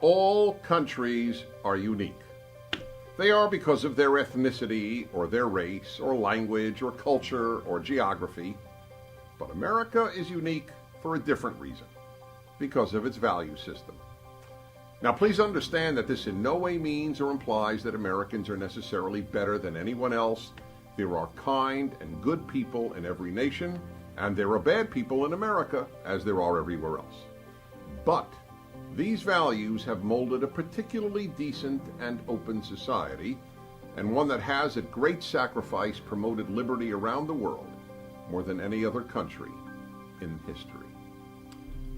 All countries are unique. They are because of their ethnicity or their race or language or culture or geography. But America is unique for a different reason, because of its value system. Now, please understand that this in no way means or implies that Americans are necessarily better than anyone else. There are kind and good people in every nation, and there are bad people in America, as there are everywhere else. But these values have molded a particularly decent and open society, and one that has at great sacrifice promoted liberty around the world more than any other country in history.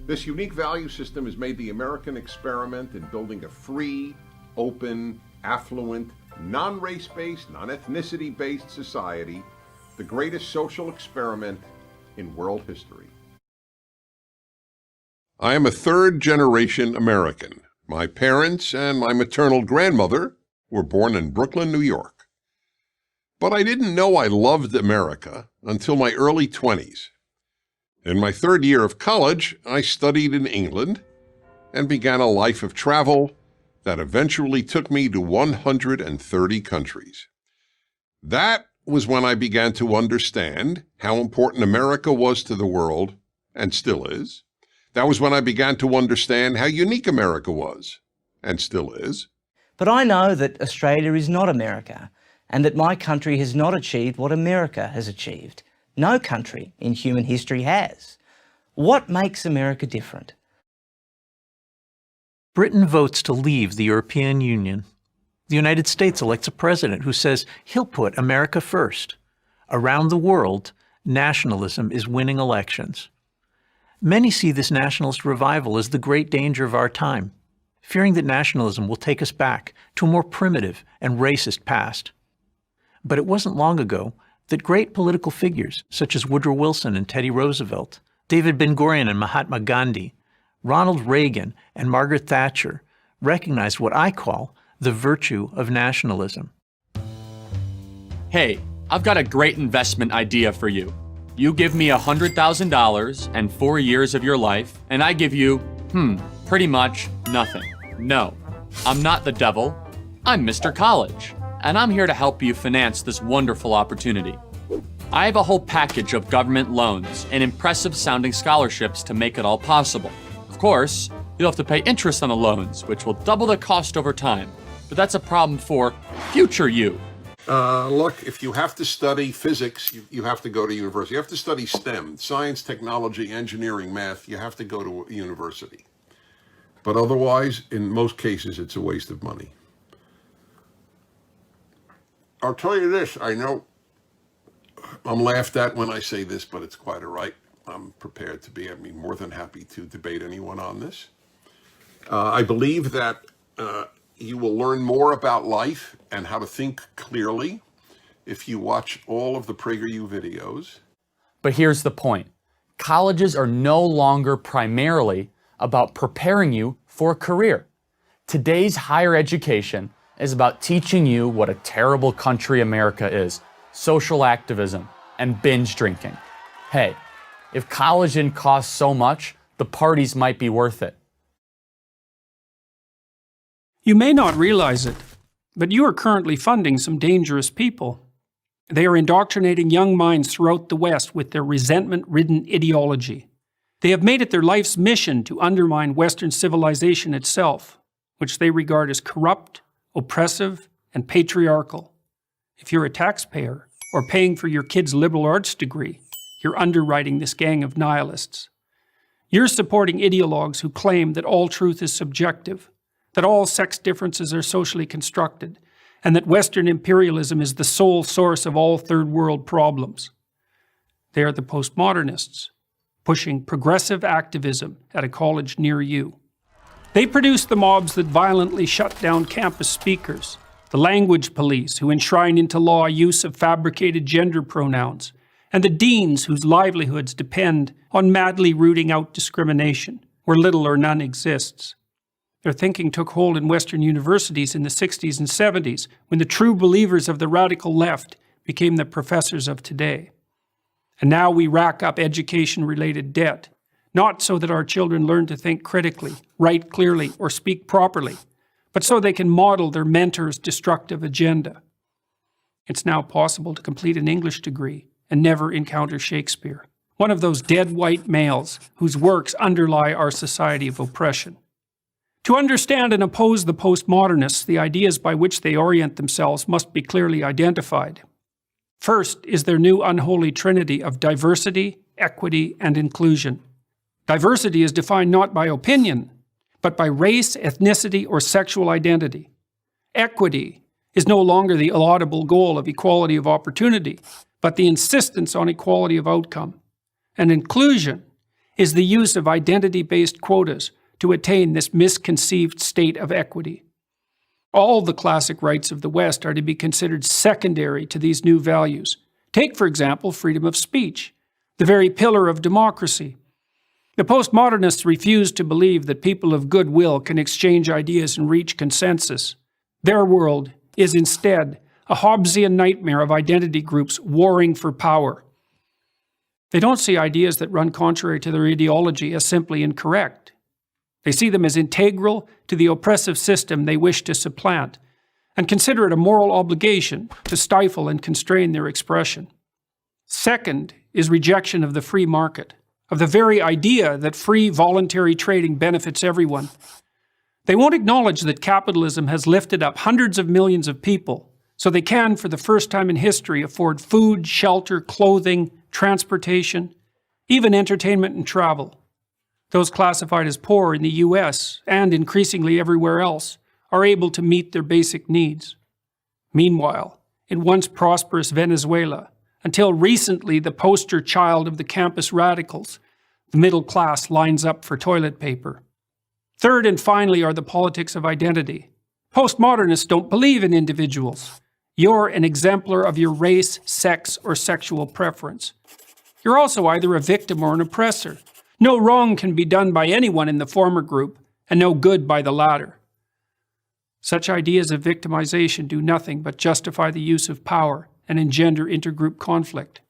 This unique value system has made the American experiment in building a free, open, affluent, non-race-based, non-ethnicity-based society the greatest social experiment in world history. I am a third-generation American. My parents and my maternal grandmother were born in Brooklyn, New York. But I didn't know I loved America until my early 20s. In my third year of college, I studied in England and began a life of travel that eventually took me to 130 countries. That was when I began to understand how important America was to the world, and still is. That was when I began to understand how unique America was, and still is. But I know that Australia is not America, and that my country has not achieved what America has achieved. No country in human history has. What makes America different? Britain votes to leave the European Union. The United States elects a president who says he'll put America first. Around the world, nationalism is winning elections. Many see this nationalist revival as the great danger of our time, fearing that nationalism will take us back to a more primitive and racist past. But it wasn't long ago that great political figures such as Woodrow Wilson and Teddy Roosevelt, David Ben-Gurion and Mahatma Gandhi, Ronald Reagan and Margaret Thatcher recognized what I call the virtue of nationalism. Hey, I've got a great investment idea for you. You give me $100,000 and 4 years of your life, and I give you, pretty much nothing. No, I'm not the devil. I'm Mr. College, and I'm here to help you finance this wonderful opportunity. I have a whole package of government loans and impressive sounding scholarships to make it all possible. Of course, you'll have to pay interest on the loans, which will double the cost over time, but that's a problem for future you. Look, if you have to study physics, you have to go to university. You have to study STEM, science, technology, engineering, math, you have to go to a university. But otherwise, in most cases, it's a waste of money. I'll tell you this, I know I'm laughed at when I say this, but it's quite all right. I'm prepared to be, more than happy to debate anyone on this. I believe that you will learn more about life and how to think clearly if you watch all of the PragerU videos. But here's the point. Colleges are no longer primarily about preparing you for a career. Today's higher education is about teaching you what a terrible country America is, social activism, and binge drinking. Hey, if college didn't cost so much, the parties might be worth it. You may not realize it, but you are currently funding some dangerous people. They are indoctrinating young minds throughout the West with their resentment-ridden ideology. They have made it their life's mission to undermine Western civilization itself, which they regard as corrupt, oppressive, and patriarchal. If you're a taxpayer or paying for your kid's liberal arts degree, you're underwriting this gang of nihilists. You're supporting ideologues who claim that all truth is subjective, that all sex differences are socially constructed, and that Western imperialism is the sole source of all third world problems. They are the postmodernists, pushing progressive activism at a college near you. They produce the mobs that violently shut down campus speakers, the language police who enshrine into law use of fabricated gender pronouns, and the deans whose livelihoods depend on madly rooting out discrimination, where little or none exists. Their thinking took hold in Western universities in the 60s and 70s, when the true believers of the radical left became the professors of today. And now we rack up education-related debt, not so that our children learn to think critically, write clearly, or speak properly, but so they can model their mentor's destructive agenda. It's now possible to complete an English degree and never encounter Shakespeare, one of those dead white males whose works underlie our society of oppression. To understand and oppose the postmodernists, the ideas by which they orient themselves must be clearly identified. First is their new unholy trinity of diversity, equity, and inclusion. Diversity is defined not by opinion, but by race, ethnicity, or sexual identity. Equity is no longer the laudable goal of equality of opportunity, but the insistence on equality of outcome. And inclusion is the use of identity-based quotas to attain this misconceived state of equity. All the classic rights of the West are to be considered secondary to these new values. Take, for example, freedom of speech, the very pillar of democracy. The postmodernists refuse to believe that people of goodwill can exchange ideas and reach consensus. Their world is instead a Hobbesian nightmare of identity groups warring for power. They don't see ideas that run contrary to their ideology as simply incorrect. They see them as integral to the oppressive system they wish to supplant, and consider it a moral obligation to stifle and constrain their expression. Second is rejection of the free market, of the very idea that free voluntary trading benefits everyone. They won't acknowledge that capitalism has lifted up hundreds of millions of people, so they can, for the first time in history, afford food, shelter, clothing, transportation, even entertainment and travel. Those classified as poor in the US, and increasingly everywhere else, are able to meet their basic needs. Meanwhile, in once prosperous Venezuela, until recently the poster child of the campus radicals, the middle class lines up for toilet paper. Third and finally are the politics of identity. Postmodernists don't believe in individuals. You're an exemplar of your race, sex, or sexual preference. You're also either a victim or an oppressor. No wrong can be done by anyone in the former group, and no good by the latter. Such ideas of victimization do nothing but justify the use of power and engender intergroup conflict.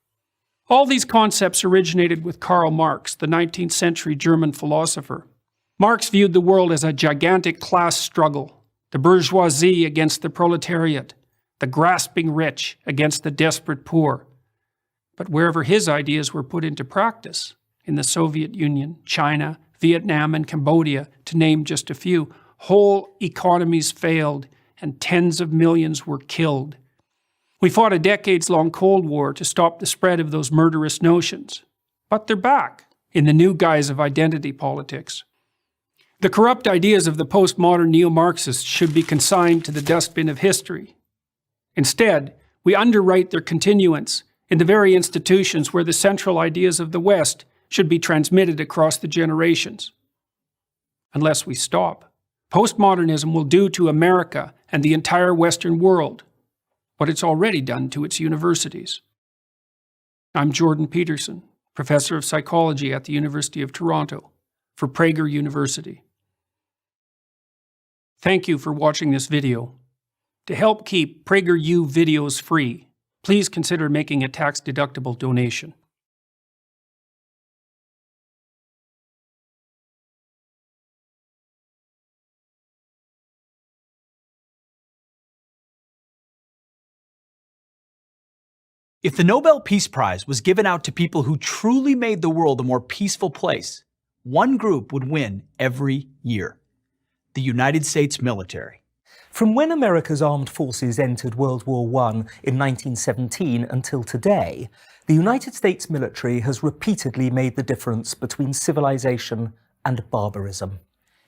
All these concepts originated with Karl Marx, the 19th century German philosopher. Marx viewed the world as a gigantic class struggle, the bourgeoisie against the proletariat, the grasping rich against the desperate poor. But wherever his ideas were put into practice, in the Soviet Union, China, Vietnam, and Cambodia, to name just a few, whole economies failed and tens of millions were killed. We fought a decades-long Cold War to stop the spread of those murderous notions. But they're back in the new guise of identity politics. The corrupt ideas of the postmodern neo-Marxists should be consigned to the dustbin of history. Instead, we underwrite their continuance in the very institutions where the central ideas of the West should be transmitted across the generations. Unless we stop, postmodernism will do to America and the entire Western world what it's already done to its universities. I'm Jordan Peterson, professor of psychology at the University of Toronto for Prager University. Thank you for watching this video. To help keep PragerU videos free, please consider making a tax-deductible donation. If the Nobel Peace Prize was given out to people who truly made the world a more peaceful place, one group would win every year: the United States military. From when America's armed forces entered World War I in 1917 until today, the United States military has repeatedly made the difference between civilization and barbarism.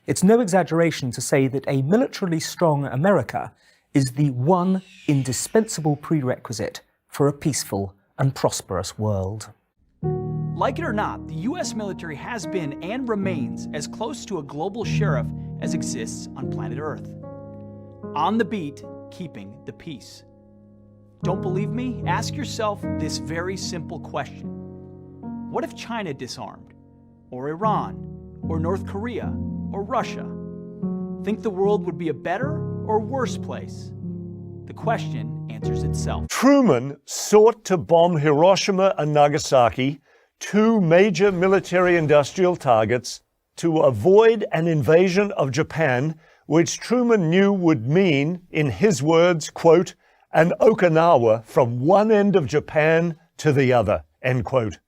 It's no exaggeration to say that a militarily strong America is the one indispensable prerequisite for a peaceful and prosperous world. Like it or not, the US military has been and remains as close to a global sheriff as exists on planet Earth. On the beat, keeping the peace. Don't believe me? Ask yourself this very simple question. What if China disarmed? Or Iran? Or North Korea? Or Russia? Think the world would be a better or worse place? The question answers itself. Truman sought to bomb Hiroshima and Nagasaki two major military-industrial targets to avoid an invasion of Japan, which Truman knew would mean, in his words, quote, an Okinawa from one end of Japan to the other, end quote.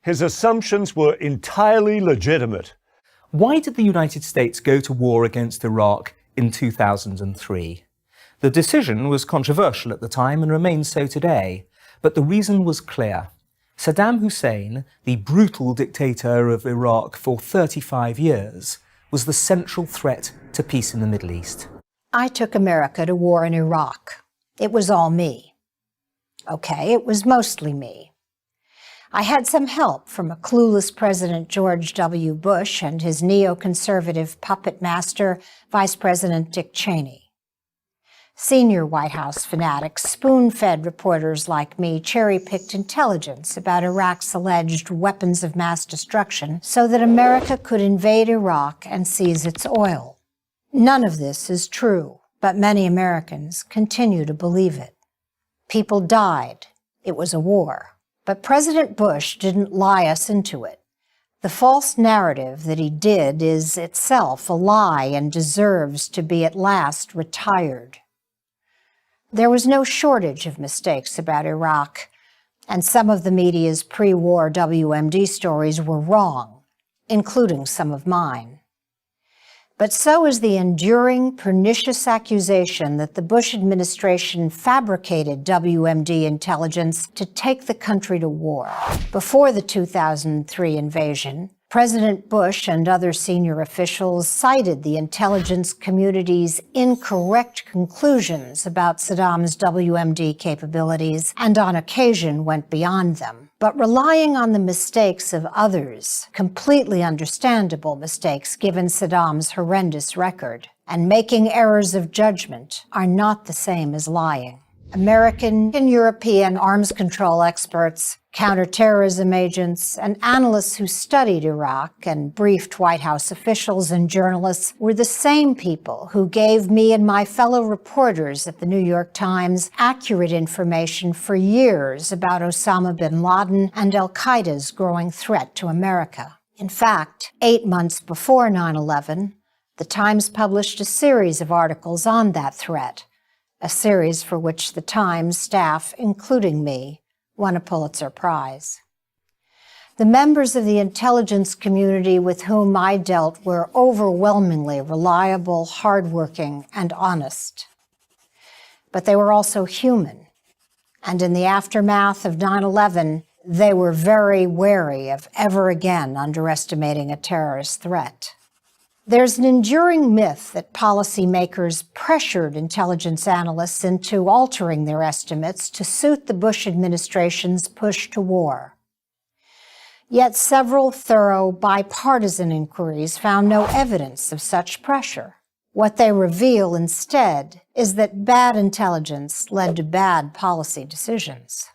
His assumptions were entirely legitimate. Why did the United States go to war against Iraq in 2003? The decision was controversial at the time and remains so today, but the reason was clear. Saddam Hussein, the brutal dictator of Iraq for 35 years, was the central threat to peace in the Middle East. I took America to war in Iraq. It was all me. Okay, it was mostly me. I had some help from a clueless President George W. Bush and his neoconservative puppet master, Vice President Dick Cheney. Senior White House fanatics spoon-fed reporters like me cherry-picked intelligence about Iraq's alleged weapons of mass destruction so that America could invade Iraq and seize its oil. None of this is true, but many Americans continue to believe it. People died. It was a war. But President Bush didn't lie us into it. The false narrative that he did is itself a lie and deserves to be at last retired. There was no shortage of mistakes about Iraq, and some of the media's pre-war WMD stories were wrong, including some of mine. But so is the enduring, pernicious accusation that the Bush administration fabricated WMD intelligence to take the country to war. Before the 2003 invasion, President Bush and other senior officials cited the intelligence community's incorrect conclusions about Saddam's WMD capabilities and on occasion went beyond them. But relying on the mistakes of others, completely understandable mistakes given Saddam's horrendous record, and making errors of judgment are not the same as lying. American and European arms control experts, counterterrorism agents, and analysts who studied Iraq and briefed White House officials and journalists were the same people who gave me and my fellow reporters at the New York Times accurate information for years about Osama bin Laden and al-Qaeda's growing threat to America. In fact, 8 months before 9/11, the Times published a series of articles on that threat, a series for which the Times staff, including me, won a Pulitzer Prize. The members of the intelligence community with whom I dealt were overwhelmingly reliable, hardworking, and honest. But they were also human, and in the aftermath of 9/11, they were very wary of ever again underestimating a terrorist threat. There's an enduring myth that policymakers pressured intelligence analysts into altering their estimates to suit the Bush administration's push to war. Yet several thorough bipartisan inquiries found no evidence of such pressure. What they reveal instead is that bad intelligence led to bad policy decisions.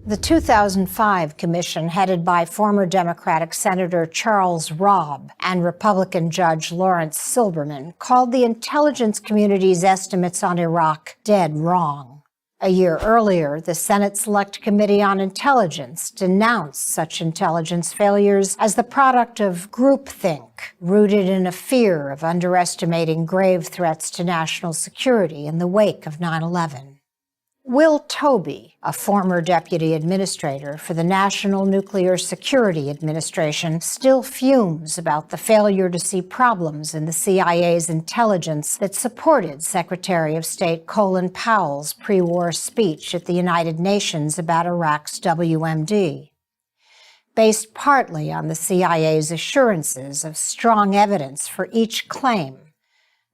The 2005 commission, headed by former Democratic Senator Charles Robb and Republican Judge Lawrence Silberman, called the intelligence community's estimates on Iraq dead wrong. A year earlier, the Senate Select Committee on Intelligence denounced such intelligence failures as the product of groupthink, rooted in a fear of underestimating grave threats to national security in the wake of 9/11. Will Toby, a former deputy administrator for the National Nuclear Security Administration, still fumes about the failure to see problems in the CIA's intelligence that supported Secretary of State Colin Powell's pre-war speech at the United Nations about Iraq's WMD. Based partly on the CIA's assurances of strong evidence for each claim,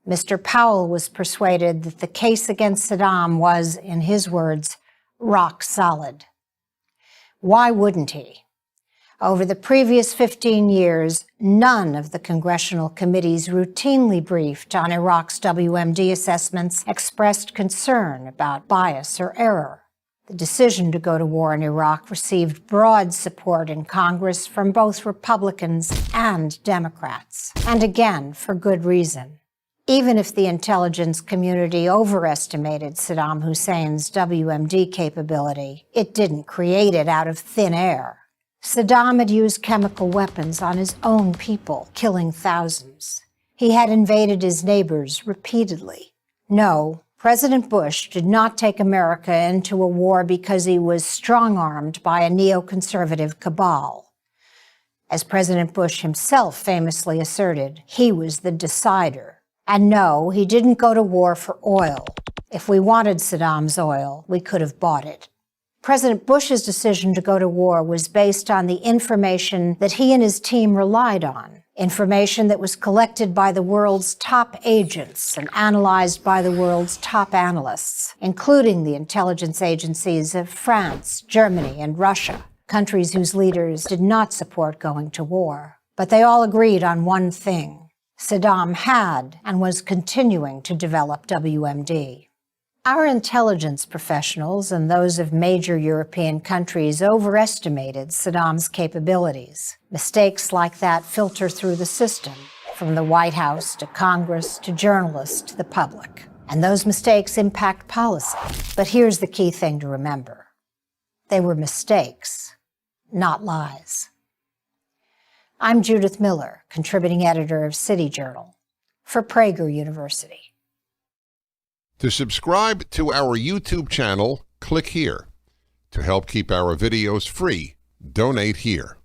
Mr. Powell was persuaded that the case against Saddam was, in his words, rock solid. Why wouldn't he? Over the previous 15 years, none of the congressional committees routinely briefed on Iraq's WMD assessments expressed concern about bias or error. The decision to go to war in Iraq received broad support in Congress from both Republicans and Democrats, and again, for good reason. Even if the intelligence community overestimated Saddam Hussein's WMD capability, it didn't create it out of thin air. Saddam had used chemical weapons on his own people, killing thousands. He had invaded his neighbors repeatedly. No, President Bush did not take America into a war because he was strong-armed by a neoconservative cabal. As President Bush himself famously asserted, he was the decider. And no, he didn't go to war for oil. If we wanted Saddam's oil, we could have bought it. President Bush's decision to go to war was based on the information that he and his team relied on, information that was collected by the world's top agents and analyzed by the world's top analysts, including the intelligence agencies of France, Germany, and Russia, countries whose leaders did not support going to war. But they all agreed on one thing. Saddam had and was continuing to develop WMD. Our intelligence professionals and those of major European countries overestimated Saddam's capabilities. Mistakes like that filter through the system, from the White House to Congress to journalists to the public. And those mistakes impact policy. But here's the key thing to remember. They were mistakes, not lies. I'm Judith Miller, contributing editor of City Journal for Prager University. To subscribe to our YouTube channel, click here. To help keep our videos free, donate here.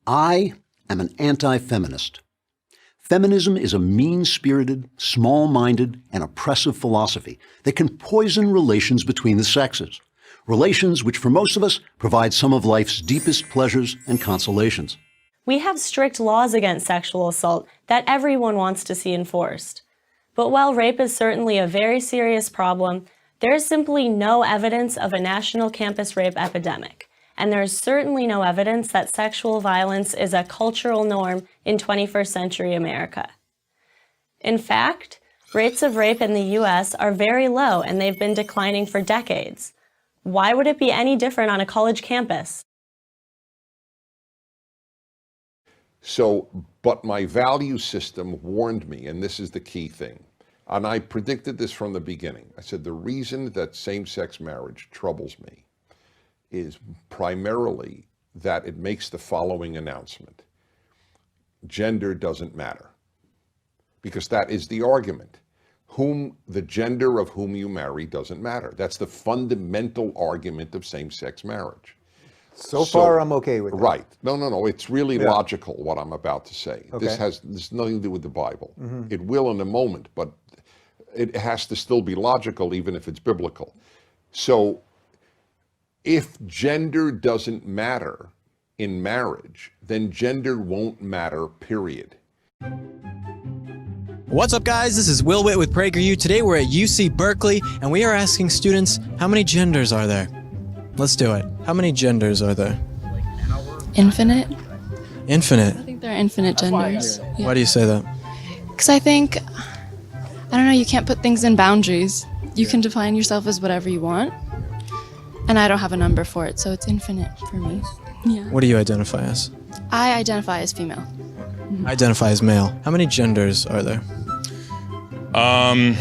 I am an anti-feminist. Feminism is a mean-spirited, small-minded, and oppressive philosophy that can poison relations between the sexes. Relations which for most of us provide some of life's deepest pleasures and consolations. We have strict laws against sexual assault that everyone wants to see enforced. But while rape is certainly a very serious problem, there is simply no evidence of a national campus rape epidemic. And there is certainly no evidence that sexual violence is a cultural norm in 21st century America. In fact, rates of rape in the US are very low and they've been declining for decades. Why would it be any different on a college campus? So, but my value system warned me, and this is the key thing, and I predicted this from the beginning. I said the reason that same-sex marriage troubles me is primarily that it makes the following announcement. Gender doesn't matter, because that is the argument. The gender of whom you marry doesn't matter. That's the fundamental argument of same-sex marriage. So far, I'm okay with that. Right. No. It's really logical, what I'm about to say. Okay. This has nothing to do with the Bible. Mm-hmm. It will in a moment, but it has to still be logical, even if it's biblical. So if gender doesn't matter in marriage, then gender won't matter, period. What's up, guys? This is Will Witt with PragerU. Today we're at UC Berkeley, and we are asking students, how many genders are there? Let's do it. How many genders are there? Infinite. Infinite? I think there are infinite genders. Yeah. Why do you say that? Because I think, I don't know, you can't put things in boundaries. You can define yourself as whatever you want. And I don't have a number for it, so it's infinite for me. Yeah. What do you identify as? I identify as female. I identify as male. How many genders are there? God,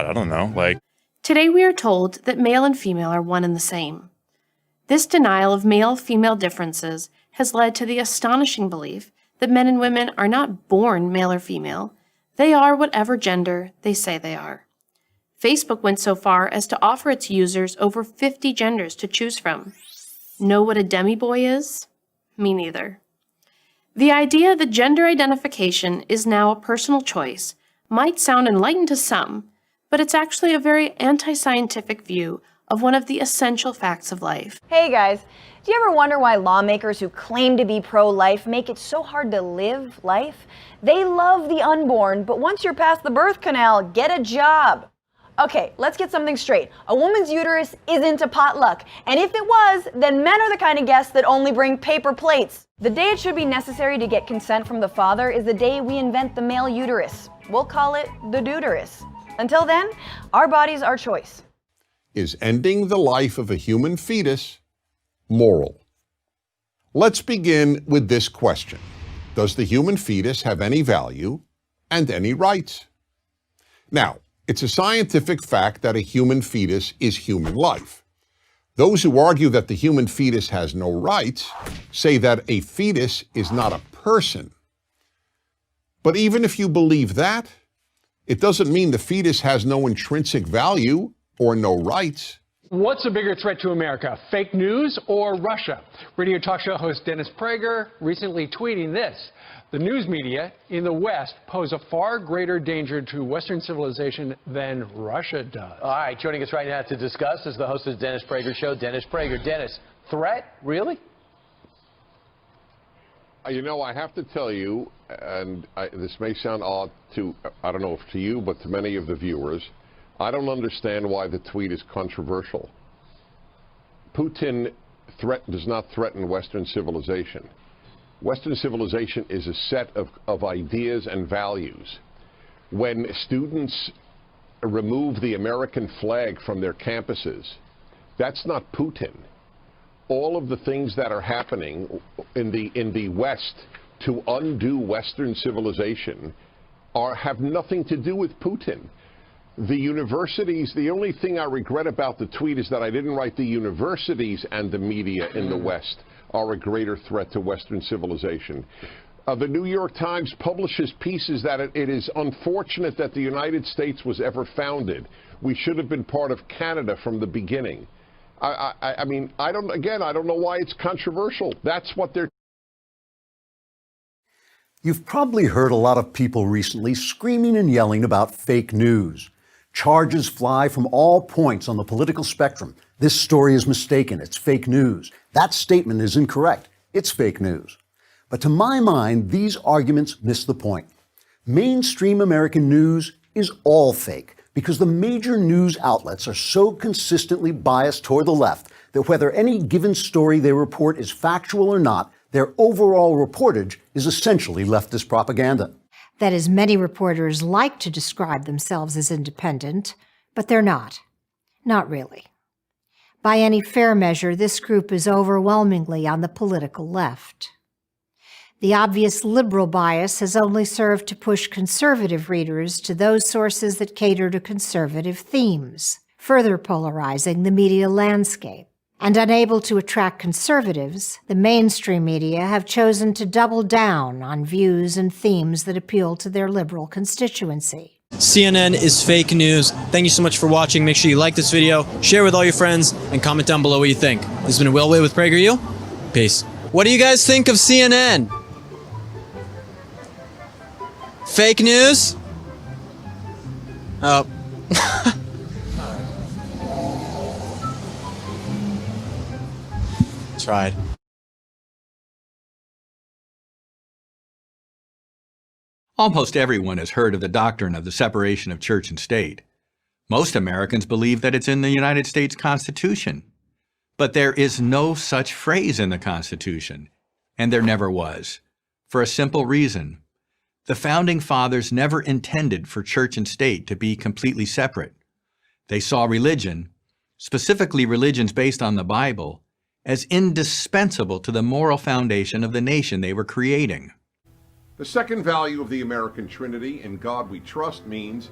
I don't know. Today we are told that male and female are one and the same. This denial of male-female differences has led to the astonishing belief that men and women are not born male or female. They are whatever gender they say they are. Facebook went so far as to offer its users over 50 genders to choose from. Know what a demi-boy is? Me neither. The idea that gender identification is now a personal choice might sound enlightened to some, but it's actually a very anti-scientific view of one of the essential facts of life. Hey guys, do you ever wonder why lawmakers who claim to be pro-life make it so hard to live life? They love the unborn, but once you're past the birth canal, get a job. Okay, let's get something straight. A woman's uterus isn't a potluck, and if it was, then men are the kind of guests that only bring paper plates. The day it should be necessary to get consent from the father is the day we invent the male uterus. We'll call it the deuterus. Until then, our body's our choice. Is ending the life of a human fetus moral? Let's begin with this question. Does the human fetus have any value and any rights? Now, it's a scientific fact that a human fetus is human life. Those who argue that the human fetus has no rights say that a fetus is not a person. But even if you believe that, it doesn't mean the fetus has no intrinsic value or no rights. What's a bigger threat to America, fake news or Russia? Radio talk show host Dennis Prager recently tweeting this: the news media in the West pose a far greater danger to Western civilization than Russia does. All right, joining us right now to discuss is the host of the Dennis Prager Show, Dennis Prager. Dennis, threat? Really? You know, I have to tell you, and this may sound odd to, I don't know if to you, but to many of the viewers, I don't understand why the tweet is controversial. Putin does not threaten Western civilization. Western civilization is a set of ideas and values. When students remove the American flag from their campuses, that's not Putin. All of the things that are happening in the West to undo Western civilization have nothing to do with Putin. The universities, the only thing I regret about the tweet is that I didn't write the universities and the media in the West are a greater threat to Western civilization. The New York Times publishes pieces that it is unfortunate that the United States was ever founded. We should have been part of Canada from the beginning. I mean, I don't know why it's controversial. That's what they're. You've probably heard a lot of people recently screaming and yelling about fake news. Charges fly from all points on the political spectrum. This story is mistaken. It's fake news. That statement is incorrect. It's fake news. But to my mind, these arguments miss the point. Mainstream American news is all fake because the major news outlets are so consistently biased toward the left that whether any given story they report is factual or not, their overall reportage is essentially leftist propaganda. That is, many reporters like to describe themselves as independent, but they're not. Not really. By any fair measure, this group is overwhelmingly on the political left. The obvious liberal bias has only served to push conservative readers to those sources that cater to conservative themes, further polarizing the media landscape. And unable to attract conservatives, the mainstream media have chosen to double down on views and themes that appeal to their liberal constituency. CNN is fake news. Thank you so much for watching. Make sure you like this video, share with all your friends, and comment down below what you think. This has been Will Wit with PragerU. Peace. What do you guys think of CNN? Fake news? Oh. Tried. Almost everyone has heard of the doctrine of the separation of church and state. Most Americans believe that it's in the United States Constitution. But there is no such phrase in the Constitution, and there never was, for a simple reason. The Founding Fathers never intended for church and state to be completely separate. They saw religion, specifically religions based on the Bible, as indispensable to the moral foundation of the nation they were creating. The second value of the American Trinity, in God we trust, means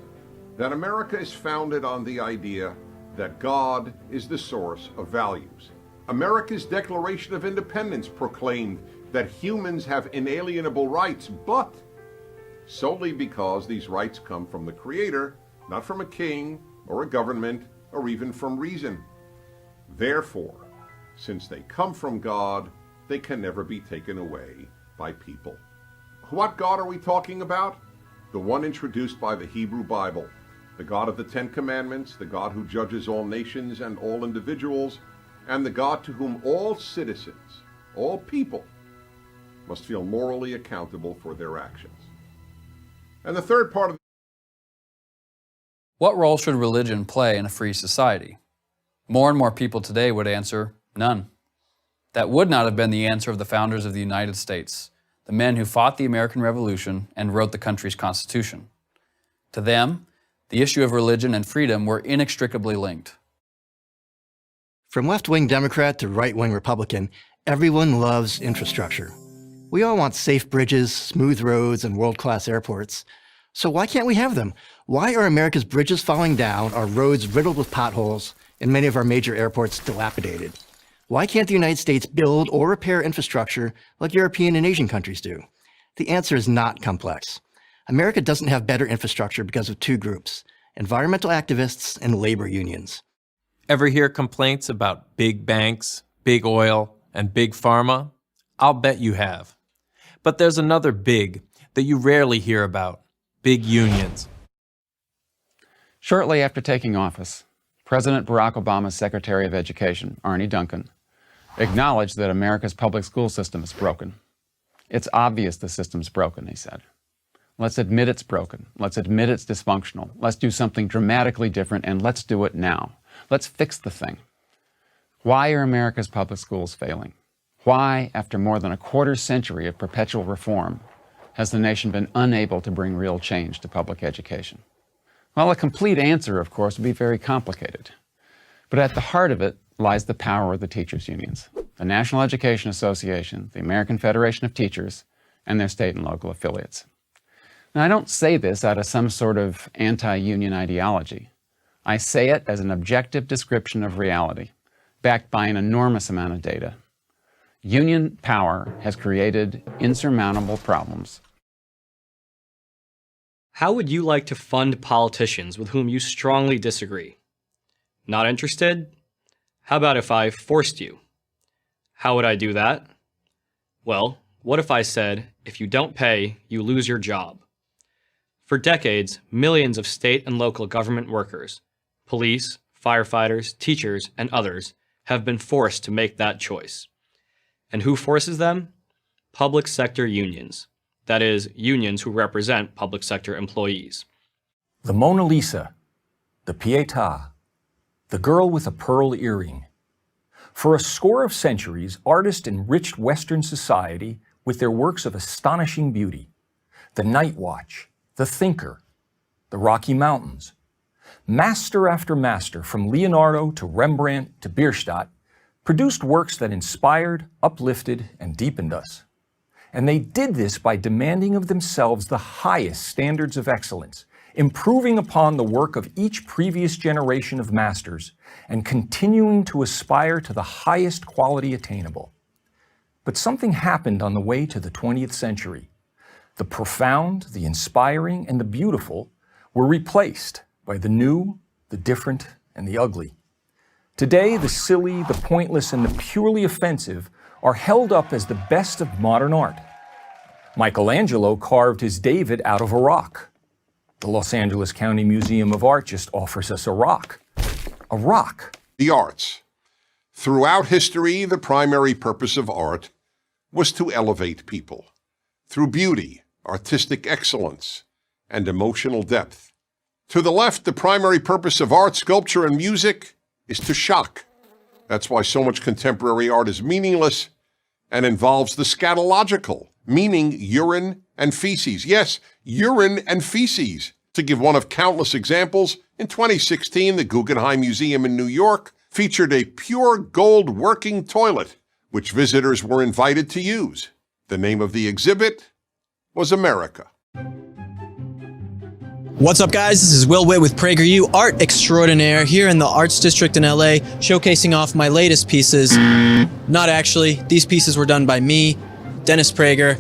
that America is founded on the idea that God is the source of values. America's Declaration of Independence proclaimed that humans have inalienable rights, but solely because these rights come from the Creator, not from a king or a government or even from reason. Therefore, since they come from God, they can never be taken away by people. What God are we talking about? The one introduced by the Hebrew Bible, the God of the Ten Commandments, the God who judges all nations and all individuals, and the God to whom all citizens, all people, must feel morally accountable for their actions. And the third part of What role should religion play in a free society? More and more people today would answer, none. That would not have been the answer of the founders of the United States, the men who fought the American Revolution and wrote the country's Constitution. To them, the issue of religion and freedom were inextricably linked. From left-wing Democrat to right-wing Republican, everyone loves infrastructure. We all want safe bridges, smooth roads, and world-class airports. So why can't we have them? Why are America's bridges falling down, our roads riddled with potholes, and many of our major airports dilapidated. Why can't the United States build or repair infrastructure like European and Asian countries do? The answer is not complex. America doesn't have better infrastructure because of two groups: environmental activists and labor unions. Ever hear complaints about big banks, big oil, and big pharma? I'll bet you have. But there's another big that you rarely hear about: big unions. Shortly after taking office, President Barack Obama's Secretary of Education, Arne Duncan, acknowledged that America's public school system is broken. It's obvious the system's broken, he said. Let's admit it's broken. Let's admit it's dysfunctional. Let's do something dramatically different, and let's do it now. Let's fix the thing. Why are America's public schools failing? Why, after more than a quarter century of perpetual reform, has the nation been unable to bring real change to public education? Well, a complete answer, of course, would be very complicated. But at the heart of it lies the power of the teachers' unions, the National Education Association, the American Federation of Teachers, and their state and local affiliates. Now, I don't say this out of some sort of anti-union ideology. I say it as an objective description of reality, backed by an enormous amount of data. Union power has created insurmountable problems. How would you like to fund politicians with whom you strongly disagree? Not interested? How about if I forced you? How would I do that? Well, what if I said, if you don't pay, you lose your job? For decades, millions of state and local government workers, police, firefighters, teachers, and others have been forced to make that choice. And who forces them? Public sector unions. That is, unions who represent public sector employees. The Mona Lisa, the Pietà, the girl with a pearl earring. For a score of centuries, artists enriched Western society with their works of astonishing beauty. The Night Watch, the Thinker, the Rocky Mountains. Master after master, from Leonardo to Rembrandt to Bierstadt, produced works that inspired, uplifted, and deepened us. And they did this by demanding of themselves the highest standards of excellence, improving upon the work of each previous generation of masters, and continuing to aspire to the highest quality attainable. But something happened on the way to the 20th century. The profound, the inspiring, and the beautiful were replaced by the new, the different, and the ugly. Today, the silly, the pointless, and the purely offensive are held up as the best of modern art. Michelangelo carved his David out of a rock. The Los Angeles County Museum of Art just offers us a rock. A rock. The arts. Throughout history, the primary purpose of art was to elevate people through beauty, artistic excellence, and emotional depth. To the left, the primary purpose of art, sculpture, and music is to shock. That's why so much contemporary art is meaningless and involves the scatological, meaning urine and feces. Yes, urine and feces. To give one of countless examples, in 2016, the Guggenheim Museum in New York featured a pure gold working toilet, which visitors were invited to use. The name of the exhibit was America. What's up, guys? This is Will Witt with PragerU, art extraordinaire, here in the Arts District in LA, showcasing off my latest pieces. Not actually. These pieces were done by me, Dennis Prager,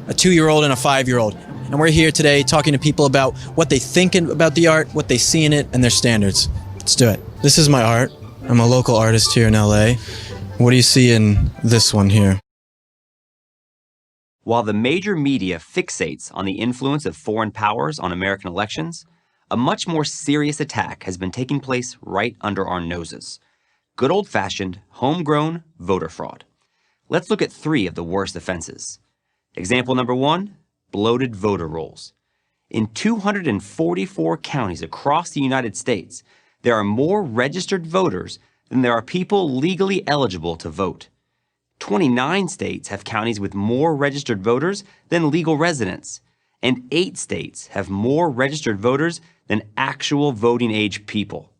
a 2-year-old and a 5-year-old. And we're here today talking to people about what they think about the art, what they see in it, and their standards. Let's do it. This is my art. I'm a local artist here in LA. What do you see in this one here? While the major media fixates on the influence of foreign powers on American elections, a much more serious attack has been taking place right under our noses. Good old-fashioned, homegrown voter fraud. Let's look at 3 of the worst offenses. Example number 1, bloated voter rolls. In 244 counties across the United States, there are more registered voters than there are people legally eligible to vote. 29 states have counties with more registered voters than legal residents, and 8 states have more registered voters than actual voting age people.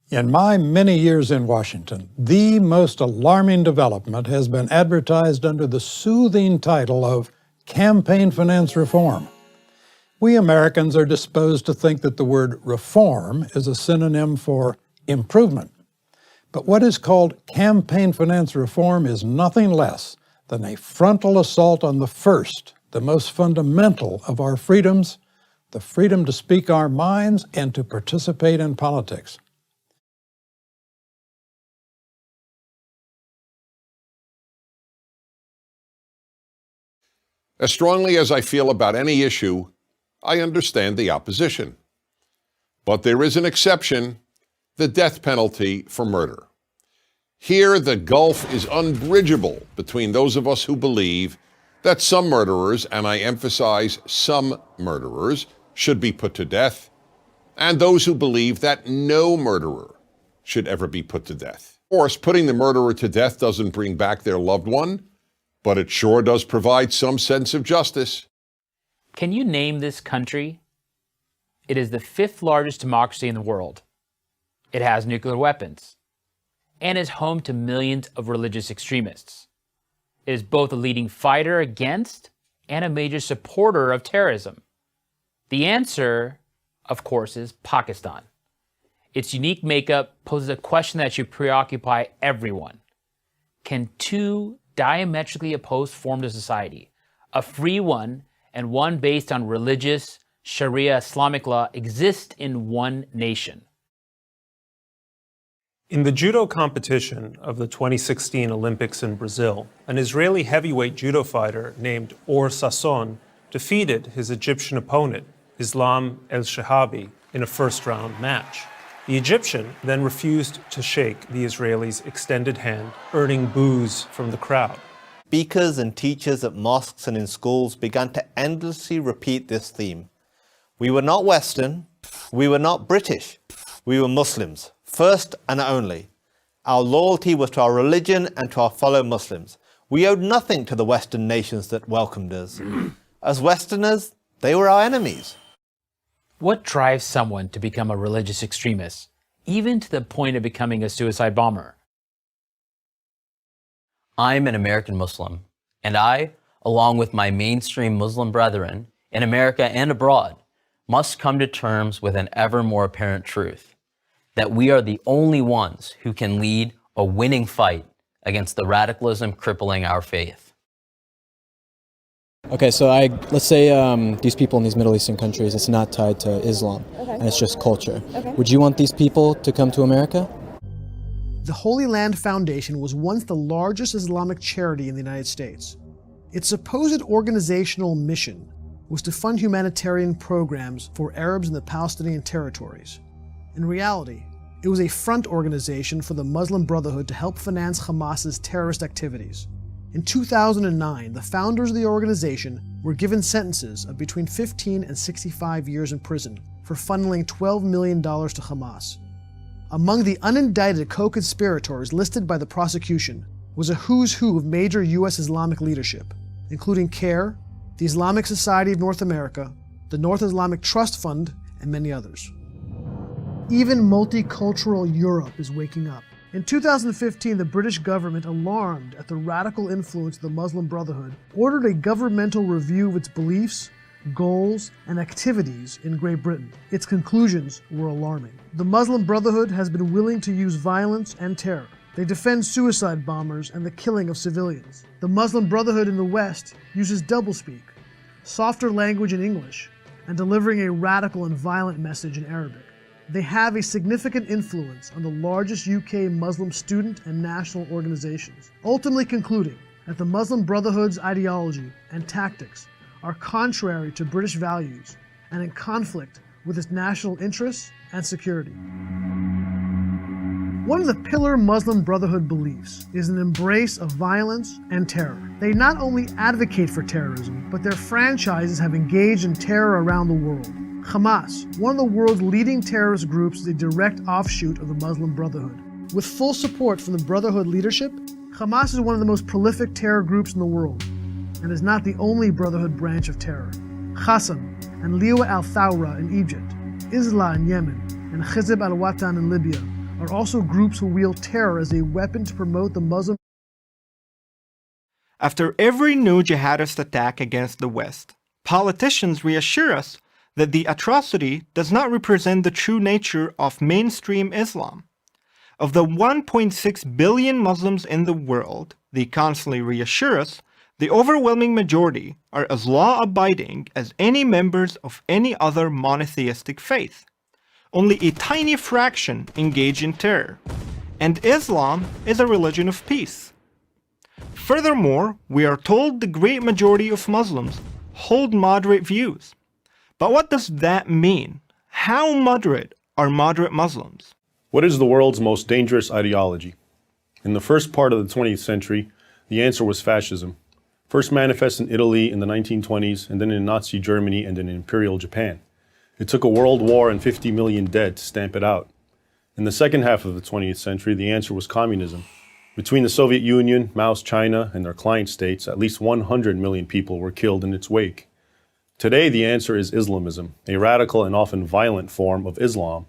In my many years in Washington, the most alarming development has been advertised under the soothing title of campaign finance reform. We Americans are disposed to think that the word reform is a synonym for improvement. But what is called campaign finance reform is nothing less than a frontal assault on the first, the most fundamental of our freedoms, the freedom to speak our minds and to participate in politics. As strongly as I feel about any issue, I understand the opposition. But there is an exception, the death penalty for murder. Here, the gulf is unbridgeable between those of us who believe that some murderers, and I emphasize some murderers, should be put to death, and those who believe that no murderer should ever be put to death. Of course, putting the murderer to death doesn't bring back their loved one, but it sure does provide some sense of justice. Can you name this country? It is the 5th largest democracy in the world. It has nuclear weapons and is home to millions of religious extremists. It is both a leading fighter against and a major supporter of terrorism. The answer, of course, is Pakistan. Its unique makeup poses a question that should preoccupy everyone. Can two diametrically opposed forms of society, a free one and one based on religious Sharia Islamic law, exist in one nation? In the judo competition of the 2016 Olympics in Brazil, an Israeli heavyweight judo fighter named Or Sasson defeated his Egyptian opponent, Islam El-Shahabi, in a first-round match. The Egyptian then refused to shake the Israeli's extended hand, earning boos from the crowd. Speakers and teachers at mosques and in schools began to endlessly repeat this theme. We were not Western, we were not British, we were Muslims, first and only. Our loyalty was to our religion and to our fellow Muslims. We owed nothing to the Western nations that welcomed us. As Westerners, they were our enemies. What drives someone to become a religious extremist, even to the point of becoming a suicide bomber? I'm an American Muslim, and I, along with my mainstream Muslim brethren in America and abroad, must come to terms with an ever more apparent truth, that we are the only ones who can lead a winning fight against the radicalism crippling our faith. Okay, so let's say these people in these Middle Eastern countries, it's not tied to Islam, and it's just culture. Would you want these people to come to America? The Holy Land Foundation was once the largest Islamic charity in the United States. Its supposed organizational mission was to fund humanitarian programs for Arabs in the Palestinian territories. In reality, it was a front organization for the Muslim Brotherhood to help finance Hamas's terrorist activities. In 2009, the founders of the organization were given sentences of between 15 and 65 years in prison for funneling $12 million to Hamas. Among the unindicted co-conspirators listed by the prosecution was a who's who of major U.S. Islamic leadership, including CARE, the Islamic Society of North America, the North Islamic Trust Fund, and many others. Even multicultural Europe is waking up. In 2015, the British government, alarmed at the radical influence of the Muslim Brotherhood, ordered a governmental review of its beliefs, goals, and activities in Great Britain. Its conclusions were alarming. The Muslim Brotherhood has been willing to use violence and terror. They defend suicide bombers and the killing of civilians. The Muslim Brotherhood in the West uses doublespeak, softer language in English, and delivering a radical and violent message in Arabic. They have a significant influence on the largest UK Muslim student and national organizations, ultimately concluding that the Muslim Brotherhood's ideology and tactics are contrary to British values and in conflict with its national interests and security. One of the pillar Muslim Brotherhood beliefs is an embrace of violence and terror. They not only advocate for terrorism, but their franchises have engaged in terror around the world. Hamas, one of the world's leading terrorist groups, is a direct offshoot of the Muslim Brotherhood. With full support from the Brotherhood leadership, Hamas is one of the most prolific terror groups in the world, and is not the only Brotherhood branch of terror. Qassam and Liwa al-Thawra in Egypt, Islah in Yemen, and Hizb al-Watan in Libya are also groups who wield terror as a weapon to promote the Muslim. After every new jihadist attack against the West, politicians reassure us that the atrocity does not represent the true nature of mainstream Islam. Of the 1.6 billion Muslims in the world, they constantly reassure us, the overwhelming majority are as law-abiding as any members of any other monotheistic faith. Only a tiny fraction engage in terror, and Islam is a religion of peace. Furthermore, we are told the great majority of Muslims hold moderate views. But what does that mean? How moderate are moderate Muslims? What is the world's most dangerous ideology? In the first part of the 20th century, the answer was fascism. First manifest in Italy in the 1920s, and then in Nazi Germany and in Imperial Japan. It took a world war and 50 million dead to stamp it out. In the second half of the 20th century, the answer was communism. Between the Soviet Union, Mao's China, and their client states, at least 100 million people were killed in its wake. Today, the answer is Islamism, a radical and often violent form of Islam.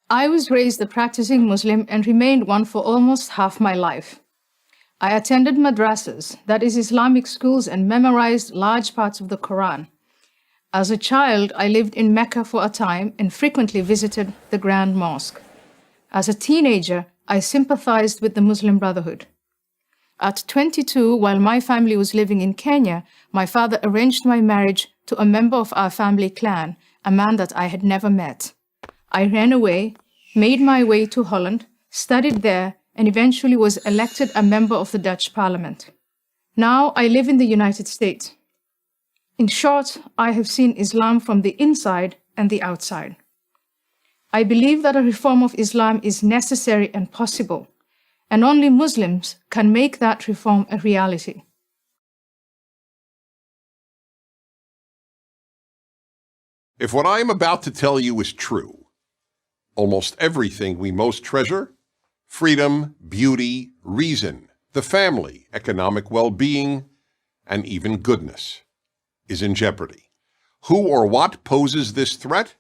I was raised a practicing Muslim and remained one for almost half my life. I attended madrasas, that is Islamic schools, and memorized large parts of the Quran. As a child, I lived in Mecca for a time and frequently visited the Grand Mosque. As a teenager, I sympathized with the Muslim Brotherhood. At 22, while my family was living in Kenya, my father arranged my marriage to a member of our family clan, a man that I had never met. I ran away, made my way to Holland, studied there, and eventually was elected a member of the Dutch Parliament. Now I live in the United States. In short, I have seen Islam from the inside and the outside. I believe that a reform of Islam is necessary and possible, and only Muslims can make that reform a reality. If what I am about to tell you is true, almost everything we most treasure, freedom, beauty, reason, the family, economic well-being, and even goodness, is in jeopardy. Who or what poses this threat?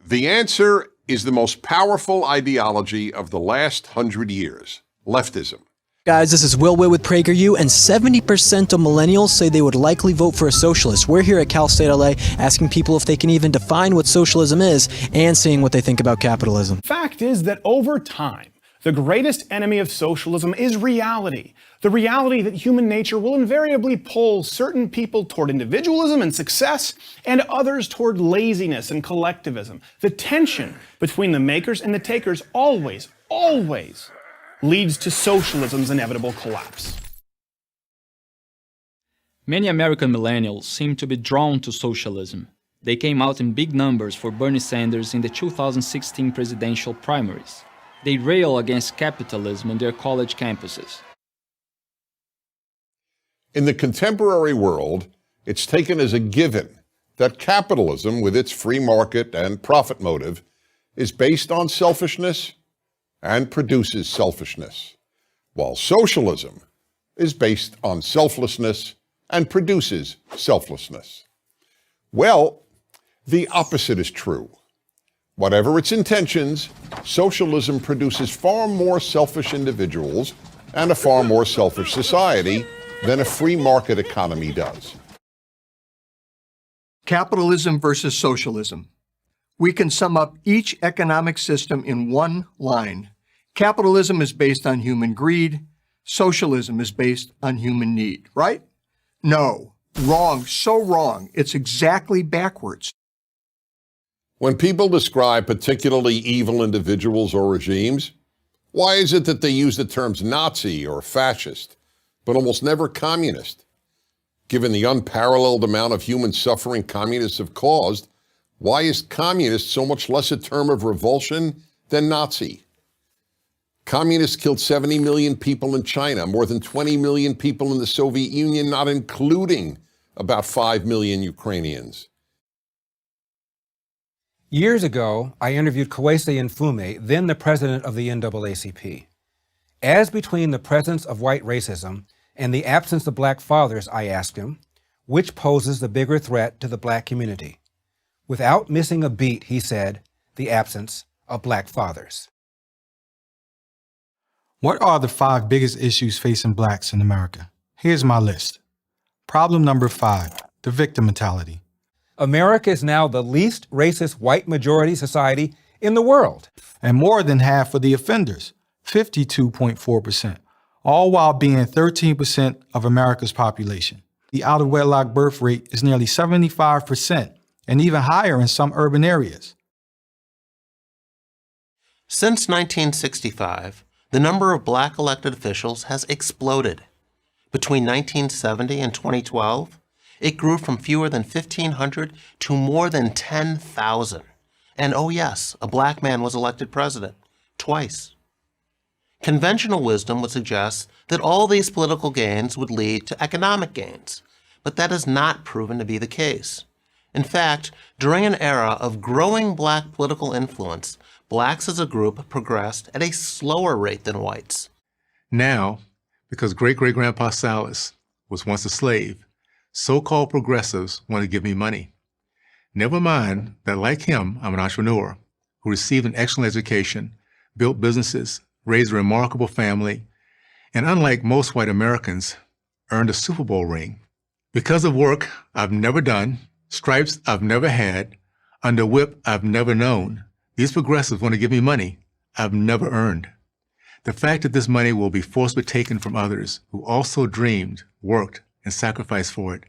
The answer is the most powerful ideology of the last 100 years, leftism. Guys, this is Will with PragerU, and 70% of millennials say they would likely vote for a socialist. We're here at Cal State LA asking people if they can even define what socialism is and seeing what they think about capitalism. Fact is that over time, the greatest enemy of socialism is reality. The reality that human nature will invariably pull certain people toward individualism and success and others toward laziness and collectivism. The tension between the makers and the takers always leads to socialism's inevitable collapse. Many American millennials seem to be drawn to socialism. They came out in big numbers for Bernie Sanders in the 2016 presidential primaries. They rail against capitalism on their college campuses. In the contemporary world, it's taken as a given that capitalism, with its free market and profit motive, is based on selfishness and produces selfishness, while socialism is based on selflessness and produces selflessness. Well, the opposite is true. Whatever its intentions, socialism produces far more selfish individuals and a far more selfish society than a free market economy does. Capitalism versus socialism. We can sum up each economic system in one line. Capitalism is based on human greed. Socialism is based on human need, right? No, wrong, so wrong. It's exactly backwards. When people describe particularly evil individuals or regimes, why is it that they use the terms Nazi or fascist, but almost never communist? Given the unparalleled amount of human suffering communists have caused, why is communist so much less a term of revulsion than Nazi? Communists killed 70 million people in China, more than 20 million people in the Soviet Union, not including about 5 million Ukrainians. Years ago, I interviewed Kwesi Mfume, then the president of the NAACP. As between the presence of white racism and the absence of black fathers, I asked him, which poses the bigger threat to the black community? Without missing a beat, he said, the absence of black fathers. What are the 5 biggest issues facing blacks in America? Here's my list. Problem number 5, the victim mentality. America is now the least racist white majority society in the world. And more than half for the offenders, 52.4%, all while being 13% of America's population. The out-of-wedlock birth rate is nearly 75% and even higher in some urban areas. Since 1965, the number of black elected officials has exploded. Between 1970 and 2012, it grew from fewer than 1,500 to more than 10,000. And oh yes, a black man was elected president, twice. Conventional wisdom would suggest that all these political gains would lead to economic gains, but that has not proven to be the case. In fact, during an era of growing black political influence, blacks as a group progressed at a slower rate than whites. Now, because great-great-grandpa Silas was once a slave, so-called progressives want to give me money. Never mind that, like him, I'm an entrepreneur who received an excellent education, built businesses, raised a remarkable family, and unlike most white Americans, earned a Super Bowl ring. Because of work I've never done, stripes I've never had, under whip I've never known, these progressives want to give me money I've never earned. The fact that this money will be forcibly taken from others who also dreamed, worked, and sacrificed for it,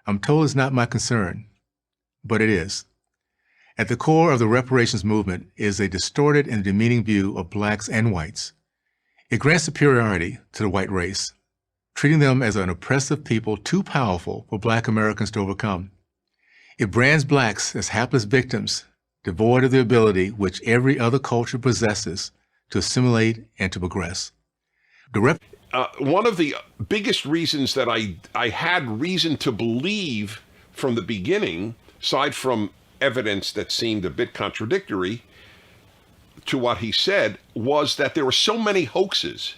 I'm told is not my concern, but it is. At the core of the reparations movement is a distorted and demeaning view of blacks and whites. It grants superiority to the white race, treating them as an oppressive people too powerful for black Americans to overcome. It brands blacks as hapless victims, devoid of the ability which every other culture possesses to assimilate and to progress. One of the biggest reasons that I had reason to believe from the beginning, aside from evidence that seemed a bit contradictory to what he said, was that there were so many hoaxes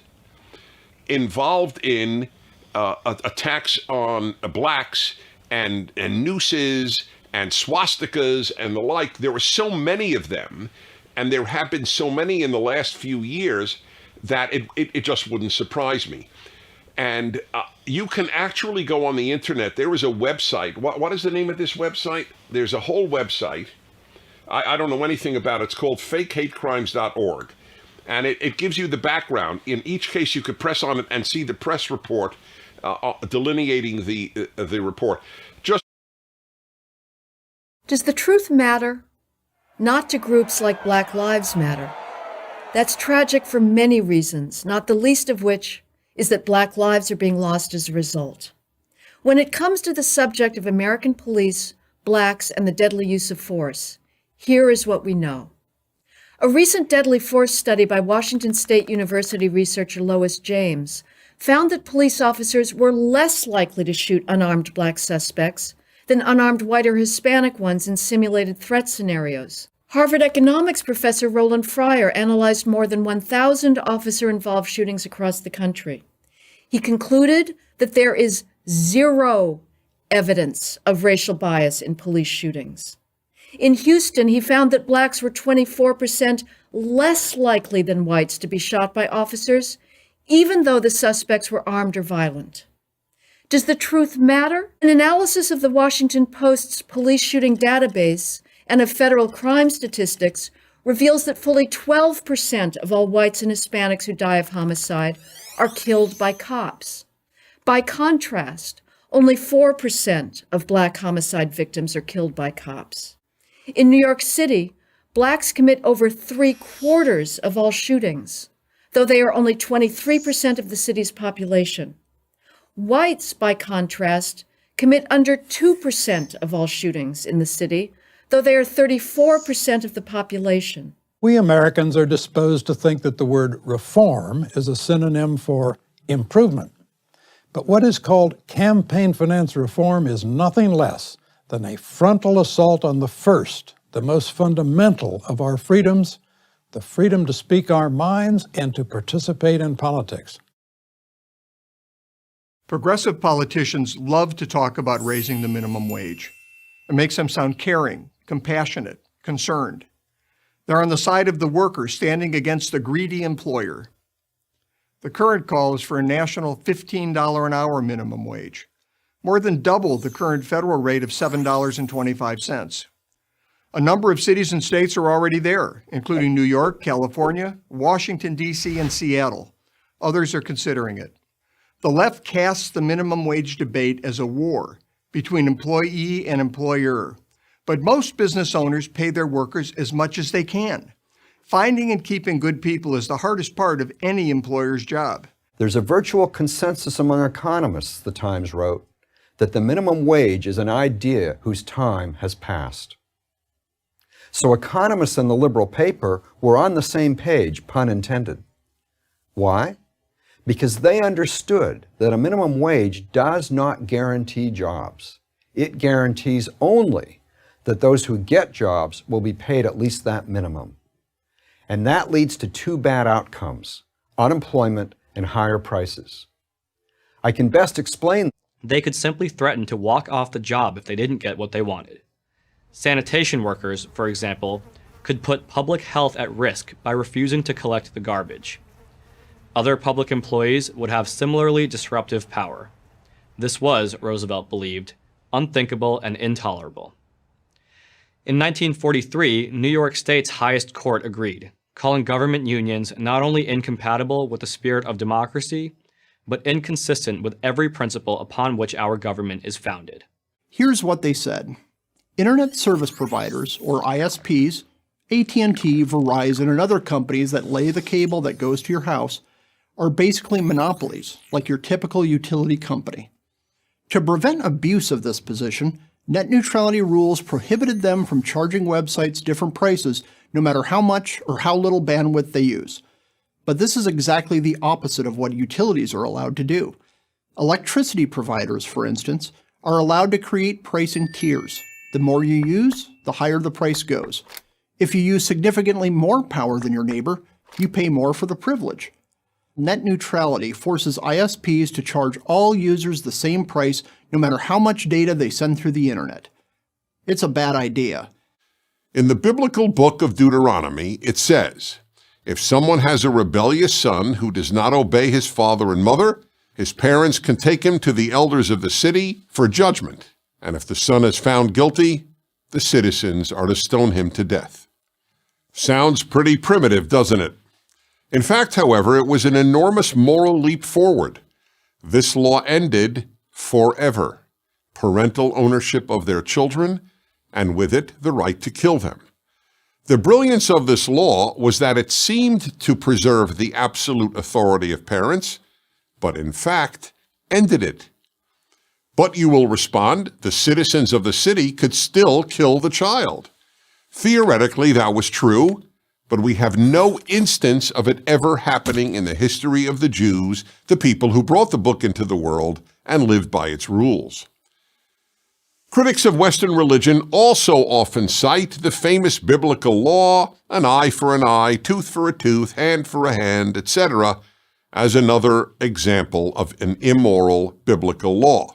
involved in attacks on blacks and nooses and swastikas and the like. There were so many of them, and there have been so many in the last few years that it just wouldn't surprise me. And you can actually go on the internet. There is a website. What is the name of this website? There's a whole website. I don't know anything about it. It's called fakehatecrimes.org. And it gives you the background. In each case, you could press on it and see the press report delineating the report. Does the truth matter? Not to groups like Black Lives Matter. That's tragic for many reasons, not the least of which is that black lives are being lost as a result. When it comes to the subject of American police, blacks, and the deadly use of force, here is what we know. A recent deadly force study by Washington State University researcher Lois James found that police officers were less likely to shoot unarmed black suspects than unarmed white or Hispanic ones in simulated threat scenarios. Harvard economics professor Roland Fryer analyzed more than 1,000 officer-involved shootings across the country. He concluded that there is zero evidence of racial bias in police shootings. In Houston, he found that blacks were 24% less likely than whites to be shot by officers, even though the suspects were armed or violent. Does the truth matter? An analysis of the Washington Post's police shooting database and of federal crime statistics reveals that fully 12% of all whites and Hispanics who die of homicide are killed by cops. By contrast, only 4% of black homicide victims are killed by cops. In New York City, blacks commit over 3/4 of all shootings, though they are only 23% of the city's population. Whites, by contrast, commit under 2% of all shootings in the city, though they are 34% of the population. We Americans are disposed to think that the word reform is a synonym for improvement. But what is called campaign finance reform is nothing less than a frontal assault on the first, the most fundamental of our freedoms, the freedom to speak our minds and to participate in politics. Progressive politicians love to talk about raising the minimum wage. It makes them sound caring, compassionate, concerned. They're on the side of the worker standing against the greedy employer. The current call is for a national $15 an hour minimum wage, more than double the current federal rate of $7.25. A number of cities and states are already there, including New York, California, Washington, D.C., and Seattle. Others are considering it. The left casts the minimum wage debate as a war between employee and employer. But most business owners pay their workers as much as they can. Finding and keeping good people is the hardest part of any employer's job. There's a virtual consensus among economists, the Times wrote, that the minimum wage is an idea whose time has passed. So economists in the liberal paper were on the same page, pun intended. Why? Because they understood that a minimum wage does not guarantee jobs. It guarantees only that those who get jobs will be paid at least that minimum. And that leads to two bad outcomes: unemployment and higher prices. I can best explain. They could simply threaten to walk off the job if they didn't get what they wanted. Sanitation workers, for example, could put public health at risk by refusing to collect the garbage. Other public employees would have similarly disruptive power. This was, Roosevelt believed, unthinkable and intolerable. In 1943, New York State's highest court agreed, calling government unions not only incompatible with the spirit of democracy, but inconsistent with every principle upon which our government is founded. Here's what they said. Internet service providers, or ISPs, AT&T, Verizon, and other companies that lay the cable that goes to your house are basically monopolies, like your typical utility company. To prevent abuse of this position, net neutrality rules prohibited them from charging websites different prices no matter how much or how little bandwidth they use. But this is exactly the opposite of what utilities are allowed to do. Electricity providers, for instance, are allowed to create pricing tiers. The more you use, the higher the price goes. If you use significantly more power than your neighbor, you pay more for the privilege. Net neutrality forces ISPs to charge all users the same price no matter how much data they send through the internet. It's a bad idea. In the biblical book of Deuteronomy, it says, "If someone has a rebellious son who does not obey his father and mother, his parents can take him to the elders of the city for judgment. And if the son is found guilty, the citizens are to stone him to death." Sounds pretty primitive, doesn't it? In fact, however, it was an enormous moral leap forward. This law ended forever parental ownership of their children, and with it, the right to kill them. The brilliance of this law was that it seemed to preserve the absolute authority of parents, but in fact ended it. But you will respond, the citizens of the city could still kill the child. Theoretically, that was true, but we have no instance of it ever happening in the history of the Jews, the people who brought the book into the world and lived by its rules. Critics of Western religion also often cite the famous biblical law, an eye for an eye, tooth for a tooth, hand for a hand, etc., as another example of an immoral biblical law.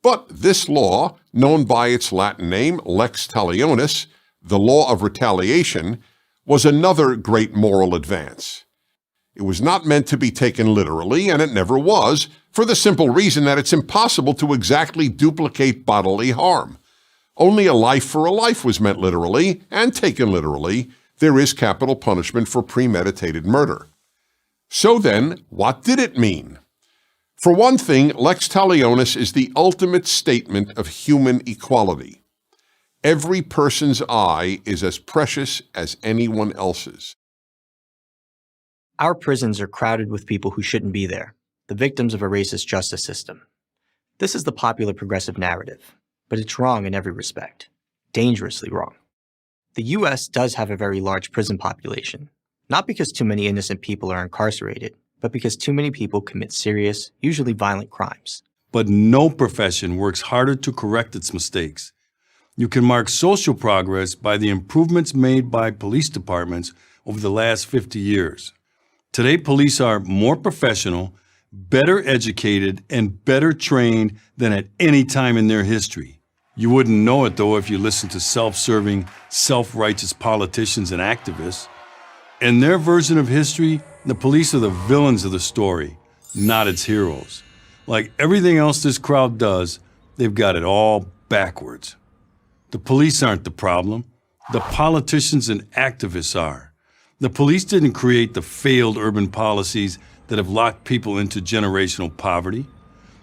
But this law, known by its Latin name, lex talionis, the law of retaliation, was another great moral advance. It was not meant to be taken literally, and it never was, for the simple reason that it's impossible to exactly duplicate bodily harm. Only a life for a life was meant literally, and taken literally, there is capital punishment for premeditated murder. So then, what did it mean? For one thing, lex talionis is the ultimate statement of human equality. Every person's eye is as precious as anyone else's. Our prisons are crowded with people who shouldn't be there, the victims of a racist justice system. This is the popular progressive narrative, but it's wrong in every respect, dangerously wrong. The US does have a very large prison population, not because too many innocent people are incarcerated, but because too many people commit serious, usually violent crimes. But no profession works harder to correct its mistakes. You can mark social progress by the improvements made by police departments over the last 50 years. Today, police are more professional, better educated, and better trained than at any time in their history. You wouldn't know it, though, if you listened to self-serving, self-righteous politicians and activists. In their version of history, the police are the villains of the story, not its heroes. Like everything else this crowd does, they've got it all backwards. The police aren't the problem. The politicians and activists are. The police didn't create the failed urban policies that have locked people into generational poverty.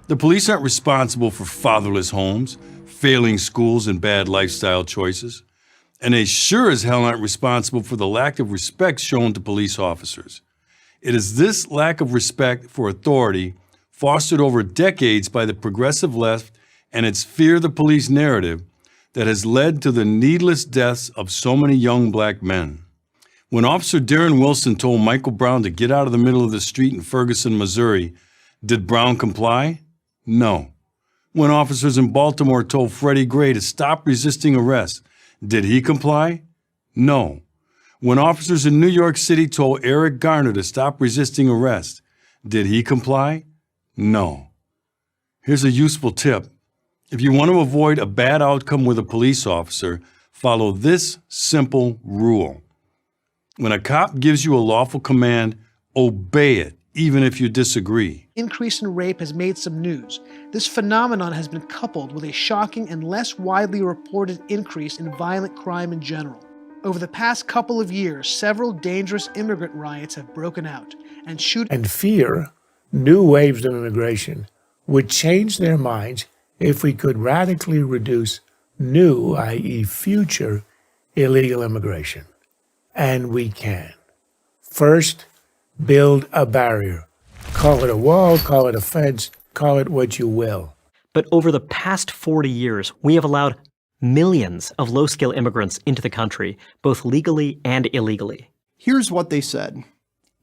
The police aren't responsible for fatherless homes, failing schools, and bad lifestyle choices. And they sure as hell aren't responsible for the lack of respect shown to police officers. It is this lack of respect for authority, fostered over decades by the progressive left and its fear the police narrative, that has led to the needless deaths of so many young black men. When Officer Darren Wilson told Michael Brown to get out of the middle of the street in Ferguson, Missouri, did Brown comply? No. When officers in Baltimore told Freddie Gray to stop resisting arrest, did he comply? No. When officers in New York City told Eric Garner to stop resisting arrest, did he comply? No. Here's a useful tip. If you want to avoid a bad outcome with a police officer, follow this simple rule. When a cop gives you a lawful command, obey it, even if you disagree. Increase in rape has made some news. This phenomenon has been coupled with a shocking and less widely reported increase in violent crime in general. Over the past couple of years, several dangerous immigrant riots have broken out, and fear new waves of immigration would change their minds if we could radically reduce new, i.e. future, illegal immigration. And we can. First, build a barrier. Call it a wall, call it a fence, call it what you will. But over the past 40 years, we have allowed millions of low-skill immigrants into the country, both legally and illegally. Here's what they said.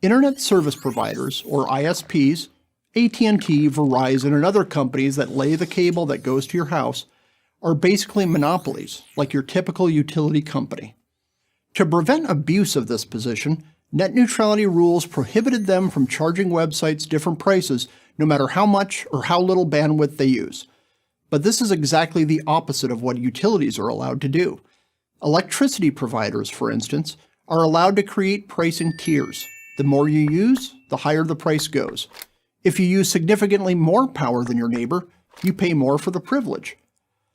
Internet service providers, or ISPs, AT&T, Verizon, and other companies that lay the cable that goes to your house are basically monopolies, like your typical utility company. To prevent abuse of this position, net neutrality rules prohibited them from charging websites different prices no matter how much or how little bandwidth they use. But this is exactly the opposite of what utilities are allowed to do. Electricity providers, for instance, are allowed to create pricing tiers. The more you use, the higher the price goes. If you use significantly more power than your neighbor, you pay more for the privilege.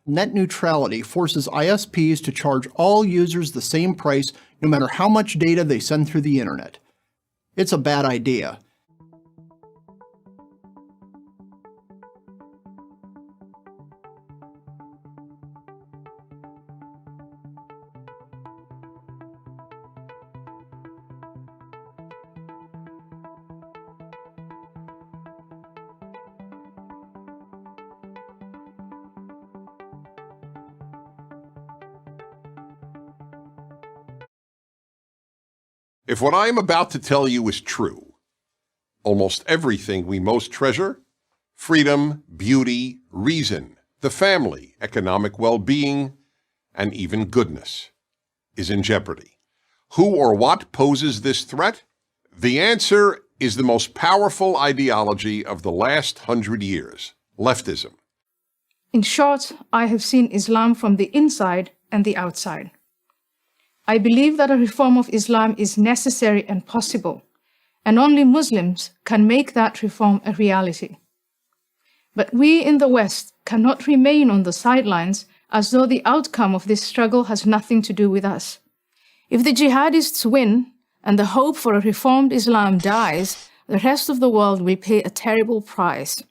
Net neutrality forces ISPs to charge all users the same price no matter how much data they send through the internet. It's a bad idea. If what I am about to tell you is true, almost everything we most treasure, freedom, beauty, reason, the family, economic well-being, and even goodness, is in jeopardy. Who or what poses this threat? The answer is the most powerful ideology of the last 100 years, leftism. In short, I have seen Islam from the inside and the outside. I believe that a reform of Islam is necessary and possible, and only Muslims can make that reform a reality. But we in the West cannot remain on the sidelines as though the outcome of this struggle has nothing to do with us. If the jihadists win and the hope for a reformed Islam dies, the rest of the world will pay a terrible price.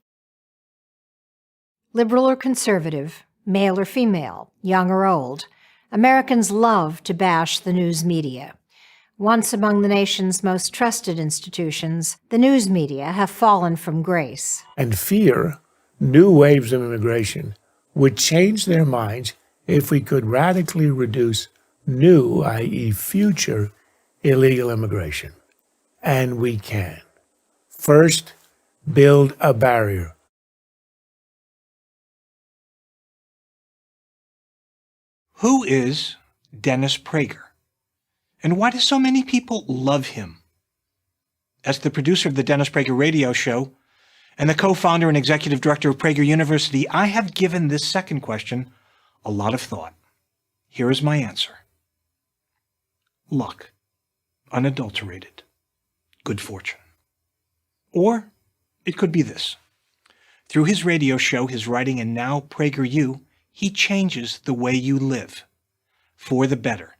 Liberal or conservative, male or female, young or old, Americans love to bash the news media. Once among the nation's most trusted institutions, the news media have fallen from grace. And fear new waves of immigration would change their minds if we could radically reduce new, i.e. future, illegal immigration. And we can. First, build a barrier. Who is Dennis Prager? And why do so many people love him? As the producer of the Dennis Prager Radio Show and the co-founder and executive director of Prager University, I have given this second question a lot of thought. Here is my answer. Luck. Unadulterated. Good fortune. Or it could be this. Through his radio show, his writing, and now PragerU, he changes the way you live. For the better.